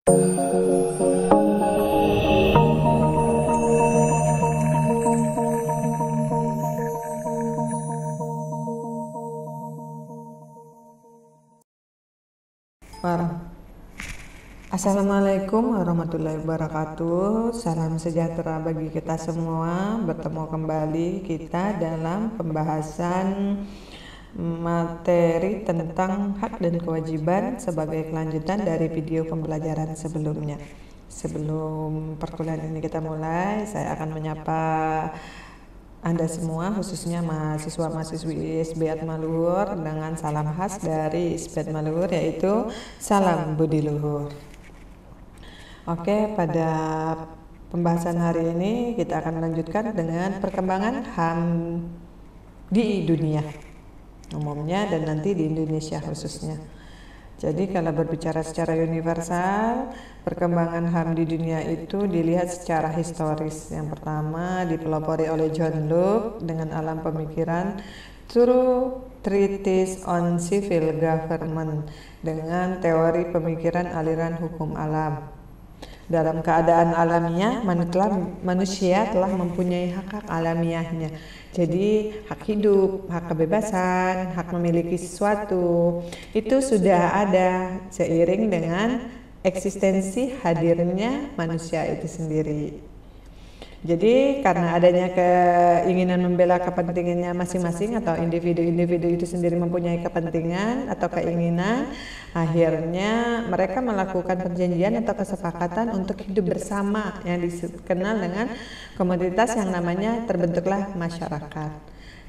Assalamualaikum warahmatullahi wabarakatuh. Salam sejahtera bagi kita semua. Bertemu kembali kita dalam pembahasan materi tentang hak dan kewajiban sebagai kelanjutan dari video pembelajaran sebelumnya. Sebelum perkuliahan ini kita mulai, saya akan menyapa Anda semua, khususnya mahasiswa-mahasiswi ISB Atmaluhur dengan salam khas dari ISB Atmaluhur, yaitu salam budi luhur. Oke, pada pembahasan hari ini kita akan melanjutkan dengan perkembangan HAM di dunia umumnya dan nanti di Indonesia khususnya. Jadi kalau berbicara secara universal, perkembangan HAM di dunia itu dilihat secara historis. Yang pertama dipelopori oleh John Locke dengan alam pemikiran True Treatise on Civil Government dengan teori pemikiran aliran hukum alam. Dalam keadaan alamiah, manusia telah mempunyai hak-hak alamiahnya. Jadi hak hidup, hak kebebasan, hak memiliki sesuatu itu sudah ada seiring dengan eksistensi hadirnya manusia itu sendiri. Jadi karena adanya keinginan membela kepentingannya masing-masing atau individu-individu itu sendiri mempunyai kepentingan atau keinginan, akhirnya mereka melakukan perjanjian atau kesepakatan untuk hidup bersama yang dikenal dengan komunitas yang namanya terbentuklah masyarakat.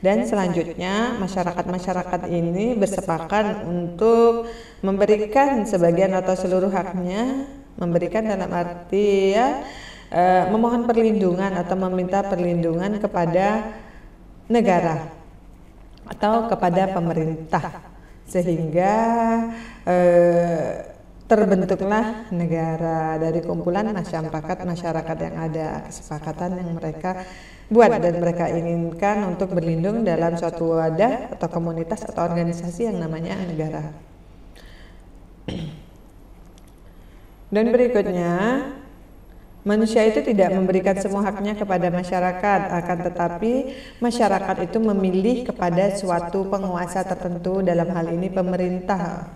Dan selanjutnya masyarakat-masyarakat ini bersepakat untuk memberikan sebagian atau seluruh haknya, memberikan dalam arti memohon perlindungan atau meminta perlindungan kepada negara atau kepada pemerintah, sehingga terbentuklah negara dari kumpulan masyarakat yang ada, kesepakatan yang mereka buat dan mereka inginkan untuk berlindung dalam suatu wadah atau komunitas atau organisasi yang namanya negara. Dan berikutnya, manusia itu tidak memberikan semua haknya kepada masyarakat, akan tetapi masyarakat itu memilih kepada suatu penguasa tertentu, dalam hal ini pemerintah,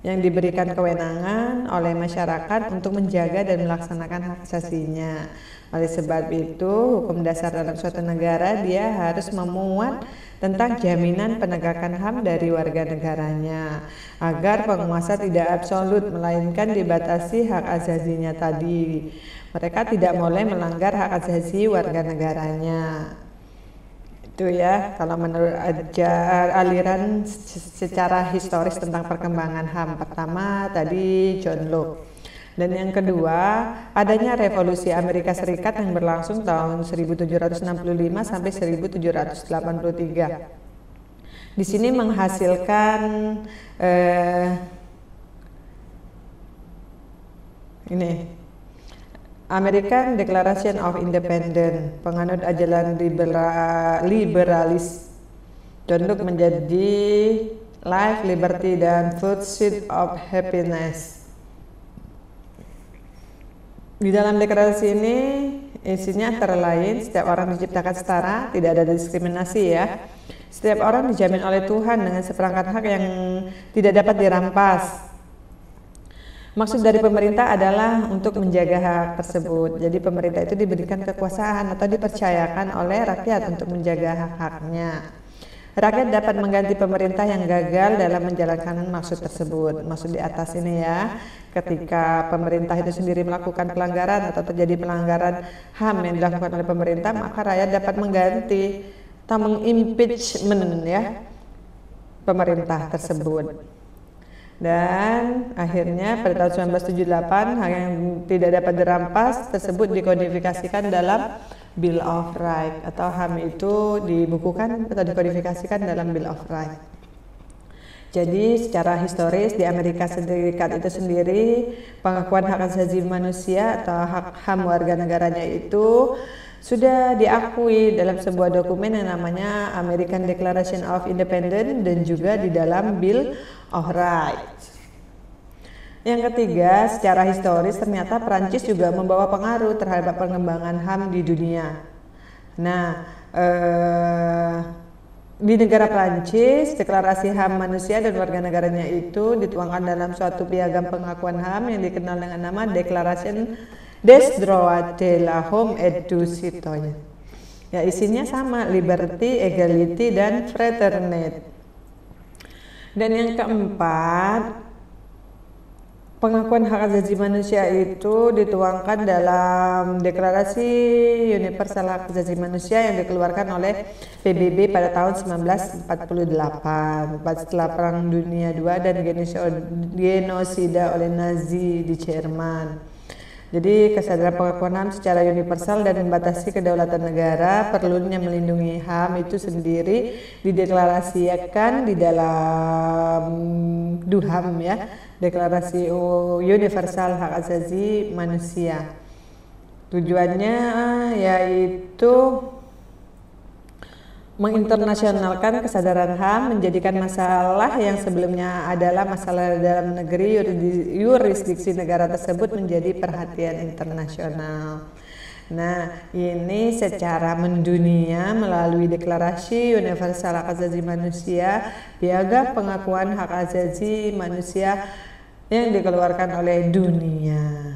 yang diberikan kewenangan oleh masyarakat untuk menjaga dan melaksanakan hak asasinya. Oleh sebab itu, hukum dasar dalam suatu negara dia harus memuat tentang jaminan penegakan HAM dari warga negaranya, agar penguasa tidak absolut melainkan dibatasi hak asasinya tadi. Mereka tidak boleh melanggar hak asasi warga negaranya. Itu ya, kalau menurut aliran secara historis tentang perkembangan HAM. Pertama tadi John Locke. Dan yang kedua, adanya revolusi Amerika Serikat yang berlangsung tahun 1765 sampai 1783. Di sini menghasilkan American Declaration of Independence, penganut ajaran liberalis. John Locke menjadi life, liberty, dan pursuit of happiness. Di dalam deklarasi ini isinya antara lain setiap orang diciptakan setara, tidak ada diskriminasi ya. Setiap orang dijamin oleh Tuhan dengan seperangkat hak yang tidak dapat dirampas. Maksud dari pemerintah adalah untuk menjaga hak tersebut. Jadi pemerintah itu diberikan kekuasaan atau dipercayakan oleh rakyat untuk menjaga hak-haknya. Rakyat dapat mengganti pemerintah yang gagal dalam menjalankan maksud tersebut. Maksud di atas ini ya, ketika pemerintah itu sendiri melakukan pelanggaran atau terjadi pelanggaran HAM yang dilakukan oleh pemerintah, maka rakyat dapat mengganti atau mengimpeachment ya pemerintah tersebut. Dan akhirnya pada tahun 1978 hak yang tidak dapat dirampas tersebut dikodifikasikan dalam Bill of Rights, atau HAM itu dibukukan atau dikodifikasikan dalam Bill of Rights. Jadi secara historis di Amerika Serikat itu sendiri, pengakuan hak asasi manusia atau hak HAM warga negaranya itu sudah diakui dalam sebuah dokumen yang namanya American Declaration of Independence dan juga di dalam Bill of Rights. Yang ketiga, secara historis ternyata Prancis juga membawa pengaruh terhadap pengembangan HAM di dunia. Nah, di negara Prancis, deklarasi HAM manusia dan warga negaranya itu dituangkan dalam suatu piagam pengakuan HAM yang dikenal dengan nama Déclaration des droits de l'homme et du citoyen. Ya, isinya sama, liberty, equality, dan fraternité. Dan yang keempat, pengakuan hak asasi manusia itu dituangkan dalam Deklarasi Universal Hak Asasi Manusia yang dikeluarkan oleh PBB pada tahun 1948 setelah Perang Dunia II dan genosida oleh Nazi di Jerman. Jadi kesadaran pengakuan HAM secara universal dan membatasi kedaulatan negara, perlunya melindungi HAM itu sendiri dideklarasikan di dalam DUHAM ya, Deklarasi Universal Hak Asasi Manusia. Tujuannya yaitu menginternasionalkan kesadaran HAM, menjadikan masalah yang sebelumnya adalah masalah dalam negeri yurisdiksi negara tersebut menjadi perhatian internasional. Nah, ini secara mendunia melalui Deklarasi Universal Hak Asasi Manusia, piagam pengakuan hak asasi manusia yang dikeluarkan oleh dunia.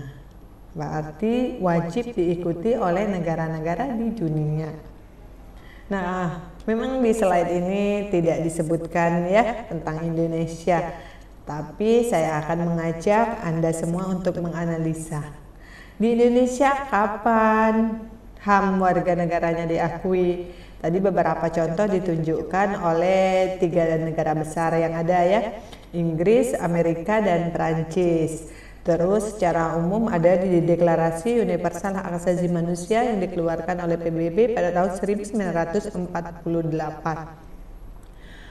Berarti wajib diikuti oleh negara-negara di dunia. Nah, memang di slide ini tidak disebutkan ya tentang Indonesia, tapi saya akan mengajak Anda semua untuk menganalisa. Di Indonesia kapan HAM warga negaranya diakui? Tadi beberapa contoh ditunjukkan oleh 3 negara besar yang ada ya, Inggris, Amerika, dan Prancis. Terus secara umum ada di Deklarasi Universal Hak Asasi Manusia yang dikeluarkan oleh PBB pada tahun 1948.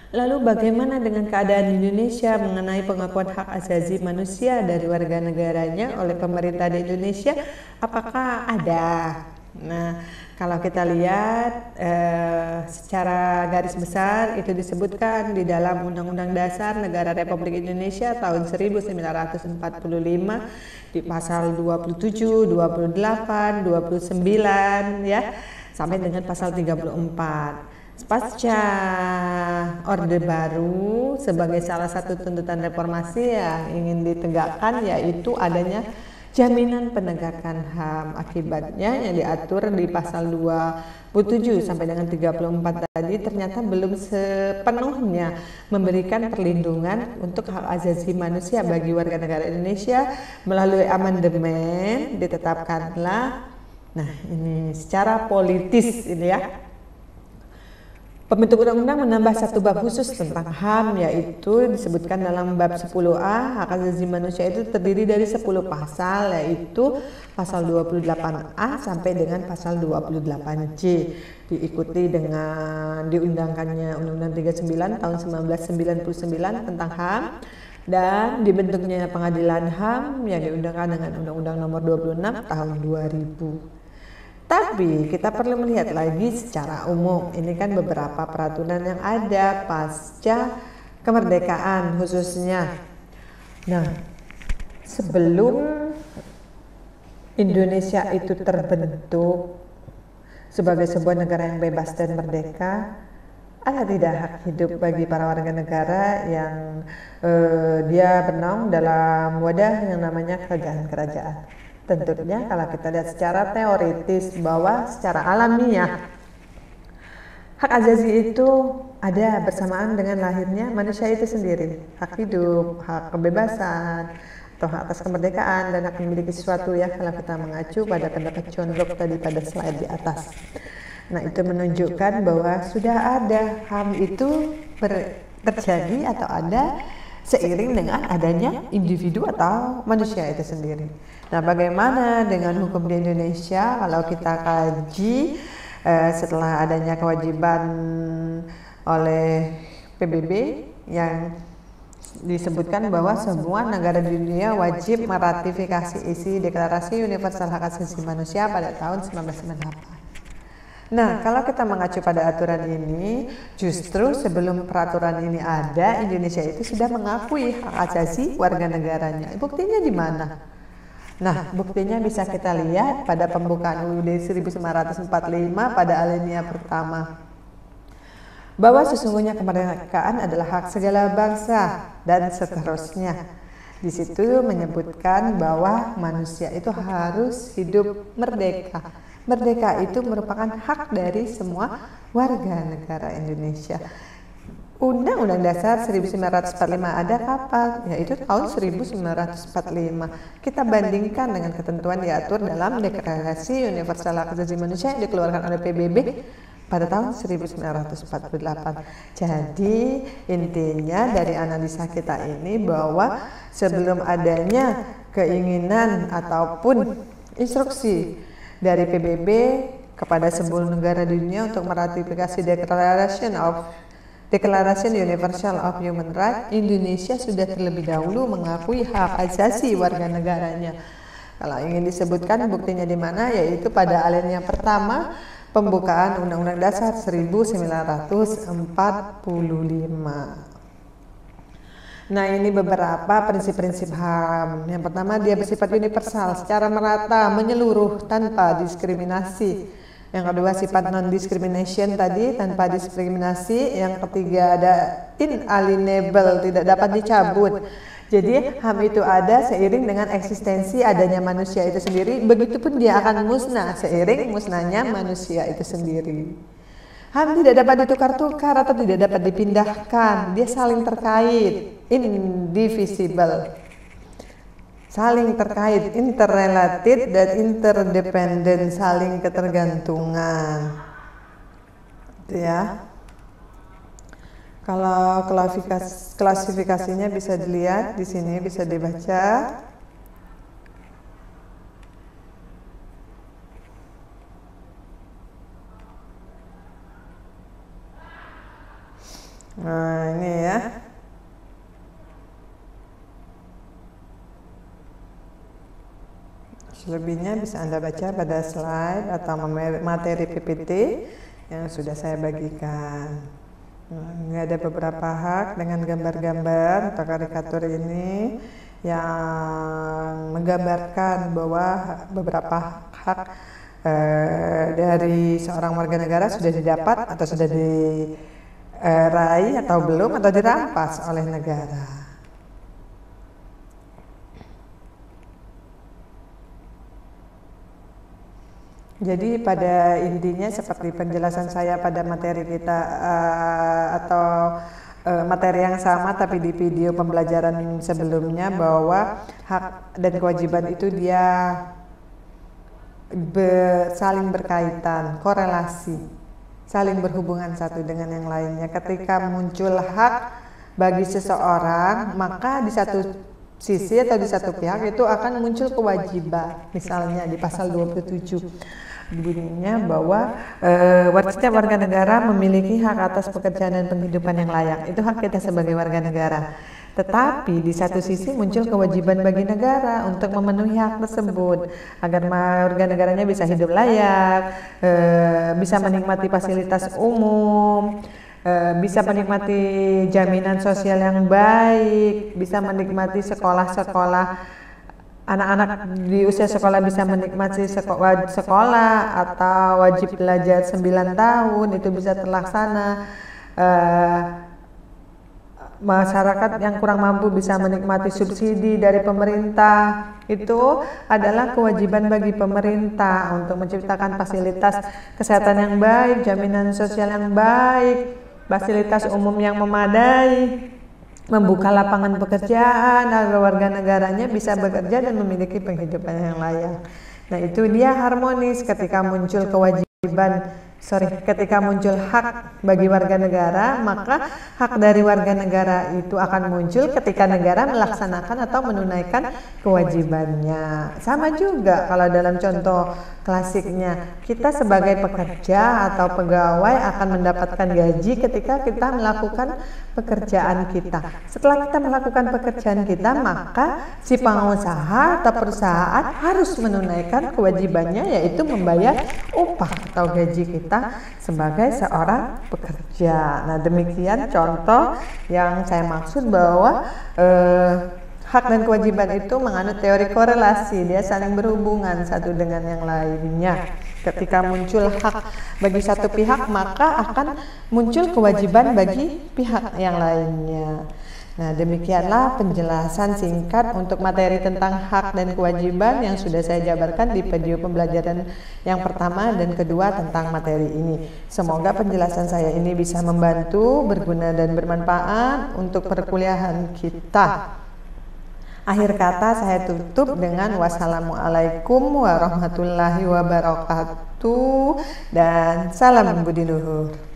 Lalu bagaimana dengan keadaan Indonesia mengenai pengakuan hak asasi manusia dari warga negaranya oleh pemerintah di Indonesia? Apakah ada? Nah, kalau kita lihat secara garis besar itu disebutkan di dalam Undang-Undang Dasar Negara Republik Indonesia tahun 1945 di pasal 27, 28, 29 ya, sampai dengan pasal 34. Pasca Orde Baru, sebagai salah satu tuntutan reformasi yang ingin ditegakkan yaitu adanya jaminan penegakan HAM. Akibatnya yang diatur di pasal 27 sampai dengan 34 tadi ternyata belum sepenuhnya memberikan perlindungan untuk hak asasi manusia bagi warga negara Indonesia. Melalui amandemen ditetapkanlah, nah ini secara politis ini ya, pembentuk undang-undang menambah satu bab khusus tentang HAM, yaitu disebutkan dalam bab 10A, hak asasi manusia itu terdiri dari 10 pasal, yaitu pasal 28A sampai dengan pasal 28C, diikuti dengan diundangkannya Undang-Undang 39 tahun 1999 tentang HAM, dan dibentuknya pengadilan HAM yang diundangkan dengan Undang-Undang nomor 26 tahun 2000. Tapi kita perlu melihat lagi secara umum, ini kan beberapa peraturan yang ada pasca kemerdekaan khususnya. Nah, sebelum Indonesia itu terbentuk sebagai sebuah negara yang bebas dan merdeka, ada tidak hak hidup bagi para warga negara yang dia bernaung dalam wadah yang namanya kerajaan. Tentunya kalau kita lihat secara teoritis bahwa secara alamiah hak asasi itu ada bersamaan dengan lahirnya manusia itu sendiri. Hak hidup, hak kebebasan, atau hak atas kemerdekaan, dan hak memiliki sesuatu ya kalau kita mengacu pada pendapat John Locke tadi pada slide di atas. Nah, itu menunjukkan bahwa sudah ada HAM itu terjadi atau ada seiring dengan adanya individu atau manusia itu sendiri. Nah, bagaimana dengan hukum di Indonesia? Kalau kita kaji setelah adanya kewajiban oleh PBB yang disebutkan bahwa semua negara di dunia wajib meratifikasi isi Deklarasi Universal Hak Asasi Manusia pada tahun 1998. Nah, kalau kita mengacu pada aturan ini, justru sebelum peraturan ini ada, Indonesia itu sudah mengakui hak asasi warga negaranya. Buktinya di mana? Nah, buktinya bisa kita lihat pada pembukaan UUD 1945 pada alinea pertama. Bahwa sesungguhnya kemerdekaan adalah hak segala bangsa dan seterusnya. Di situ menyebutkan bahwa manusia itu harus hidup merdeka. Merdeka itu merupakan hak dari semua warga negara Indonesia. Undang-Undang Dasar 1945 ada kapan? Yaitu tahun 1945. Kita bandingkan dengan ketentuan diatur dalam Deklarasi Universal Hak Asasi Manusia yang dikeluarkan oleh PBB pada tahun 1948. Jadi intinya dari analisa kita ini bahwa sebelum adanya keinginan ataupun instruksi dari PBB kepada 10 negara di dunia untuk meratifikasi Declaration Universal of Human Rights, Indonesia sudah terlebih dahulu mengakui hak asasi warga negaranya. Kalau ingin disebutkan buktinya di mana, yaitu pada alinea pertama pembukaan Undang-Undang Dasar 1945. Nah, ini beberapa prinsip-prinsip HAM. Yang pertama, dia bersifat universal, secara merata, menyeluruh, tanpa diskriminasi. Yang kedua, sifat non-discrimination tadi, tanpa diskriminasi. Yang ketiga, ada inalienable, tidak dapat dicabut. Jadi, HAM itu ada seiring dengan eksistensi adanya manusia itu sendiri, begitupun dia akan musnah seiring musnahnya manusia itu sendiri. HAM tidak dapat ditukar-tukar atau tidak dapat dipindahkan, dia saling terkait, indivisible, saling terkait, interrelated dan interdependent, saling ketergantungan. Itu ya. Kalau klasifikasinya bisa dilihat di sini, bisa dibaca. Nah, ini ya. Selebihnya bisa Anda baca pada slide atau materi PPT yang sudah saya bagikan. Ini ada beberapa hak dengan gambar-gambar atau karikatur ini yang menggambarkan bahwa beberapa hak dari seorang warga negara sudah didapat atau sudah diraih atau belum atau dirampas oleh negara. Jadi pada intinya seperti penjelasan saya pada materi kita atau materi yang sama tapi di video pembelajaran sebelumnya, bahwa hak dan kewajiban itu dia saling berkaitan, korelasi, saling berhubungan satu dengan yang lainnya. Ketika muncul hak bagi seseorang, maka di satu sisi atau di satu pihak itu akan muncul kewajiban. Misalnya di pasal 27 bunyinya bahwa setiap warga negara memiliki hak atas pekerjaan dan penghidupan yang layak. Itu hak kita sebagai warga negara. Tetapi di satu sisi muncul kewajiban bagi negara untuk memenuhi hak tersebut agar warga negaranya bisa hidup layak, bisa menikmati fasilitas umum, bisa menikmati jaminan sosial yang baik, bisa menikmati sekolah-sekolah, anak-anak di usia sekolah bisa menikmati sekolah atau wajib belajar 9 tahun itu bisa terlaksana. Masyarakat yang kurang mampu bisa menikmati subsidi dari pemerintah. Itu adalah kewajiban bagi pemerintah untuk menciptakan fasilitas kesehatan yang baik, jaminan sosial yang baik, fasilitas umum yang memadai, membuka lapangan pekerjaan agar warga negaranya bisa bekerja dan memiliki penghidupan yang layak. Nah, itu dia harmonis ketika muncul ketika muncul hak bagi warga negara, maka hak dari warga negara itu akan muncul ketika negara melaksanakan atau menunaikan kewajibannya. Sama juga kalau dalam contoh klasiknya, kita sebagai pekerja atau pegawai akan mendapatkan gaji ketika kita melakukan pekerjaan kita. Setelah kita melakukan pekerjaan kita, maka si pengusaha atau perusahaan harus menunaikan kewajibannya, yaitu membayar upah atau gaji kita sebagai seorang pekerja. Nah, demikian contoh yang saya maksud bahwa hak dan kewajiban itu menganut teori korelasi, dia saling berhubungan satu dengan yang lainnya. Ketika muncul hak bagi satu pihak, maka akan muncul kewajiban bagi pihak yang lainnya. Nah, demikianlah penjelasan singkat untuk materi tentang hak dan kewajiban yang sudah saya jabarkan di video pembelajaran yang pertama dan kedua tentang materi ini. Semoga penjelasan saya ini bisa membantu, berguna dan bermanfaat untuk perkuliahan kita. Akhir kata saya tutup dengan wassalamualaikum warahmatullahi wabarakatuh dan salam budi luhur.